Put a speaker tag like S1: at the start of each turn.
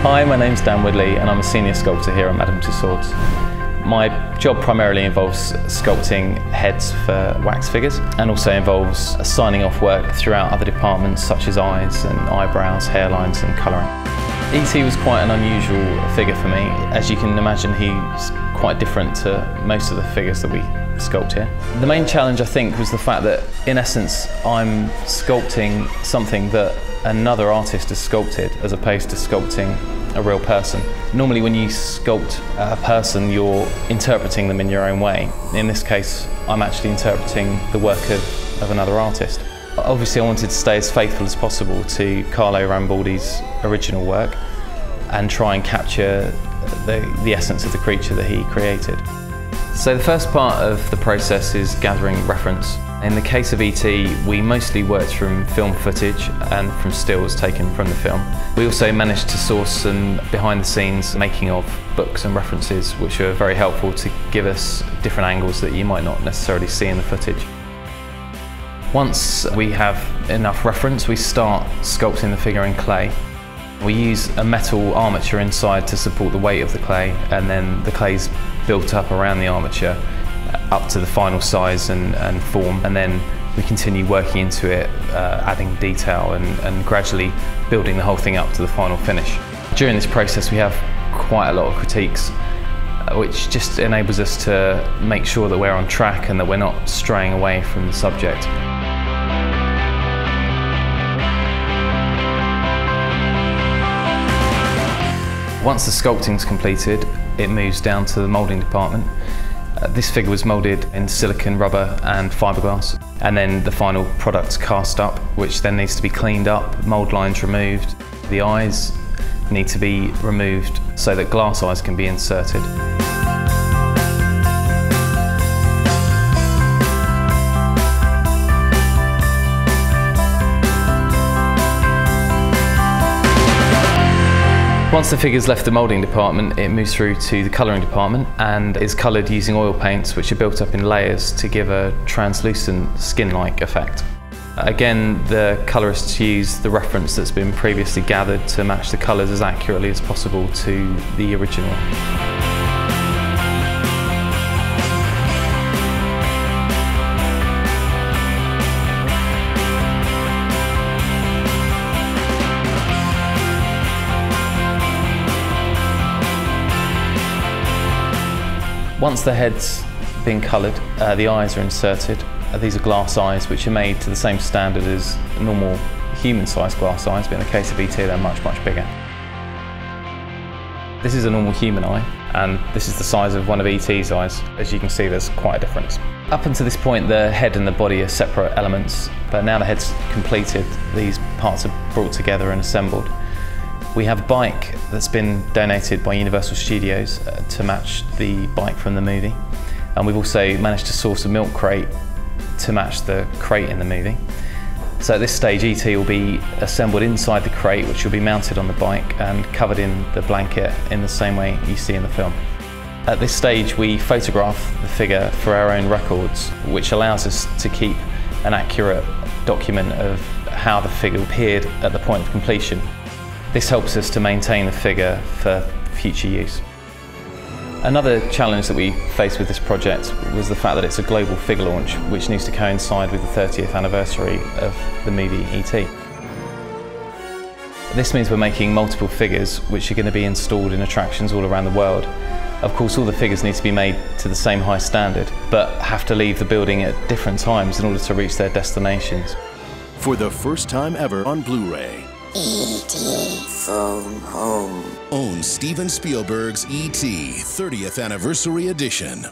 S1: Hi, my name's Dan Woodley and I'm a senior sculptor here at Madame Tussauds. My job primarily involves sculpting heads for wax figures and also involves signing off work throughout other departments such as eyes and eyebrows, hairlines and colouring. E.T. was quite an unusual figure for me. As you can imagine, he's quite different to most of the figures that we sculpt here. The main challenge, I think, was the fact that in essence I'm sculpting something that another artist has sculpted as opposed to sculpting a real person. Normally when you sculpt a person, you're interpreting them in your own way. In this case, I'm actually interpreting the work of another artist. Obviously I wanted to stay as faithful as possible to Carlo Rambaldi's original work and try and capture the essence of the creature that he created. So the first part of the process is gathering reference. In the case of E.T., we mostly worked from film footage and from stills taken from the film. We also managed to source some behind-the-scenes making of books and references, which are very helpful to give us different angles that you might not necessarily see in the footage. Once we have enough reference, we start sculpting the figure in clay. We use a metal armature inside to support the weight of the clay, and then the clay's built up around the armature up to the final size and form, and then we continue working into it, adding detail and gradually building the whole thing up to the final finish. During this process we have quite a lot of critiques, which just enables us to make sure that we're on track and that we're not straying away from the subject. Once the sculpting's completed, it moves down to the moulding department. This figure was moulded in silicone, rubber and fiberglass, and then the final product's cast up, which then needs to be cleaned up, mould lines removed. The eyes need to be removed so that glass eyes can be inserted. Once the figure's left the moulding department, it moves through to the colouring department and is coloured using oil paints, which are built up in layers to give a translucent skin-like effect. Again, the colourists use the reference that's been previously gathered to match the colours as accurately as possible to the original. Once the head's been coloured, the eyes are inserted. These are glass eyes which are made to the same standard as normal human-sized glass eyes, but in the case of E.T. they're much, much bigger. This is a normal human eye, and this is the size of one of E.T.'s eyes. As you can see, there's quite a difference. Up until this point, the head and the body are separate elements, but now the head's completed, these parts are brought together and assembled. We have a bike that's been donated by Universal Studios to match the bike from the movie, and we've also managed to source a milk crate to match the crate in the movie. So at this stage E.T. will be assembled inside the crate, which will be mounted on the bike and covered in the blanket in the same way you see in the film. At this stage we photograph the figure for our own records, which allows us to keep an accurate document of how the figure appeared at the point of completion. This helps us to maintain the figure for future use. Another challenge that we faced with this project was the fact that it's a global figure launch, which needs to coincide with the 30th anniversary of the movie E.T. This means we're making multiple figures which are going to be installed in attractions all around the world. Of course, all the figures need to be made to the same high standard, but have to leave the building at different times in order to reach their destinations.
S2: For the first time ever on Blu-ray,
S3: E.T. Phone Home.
S2: Own Steven Spielberg's E.T. 30th Anniversary Edition.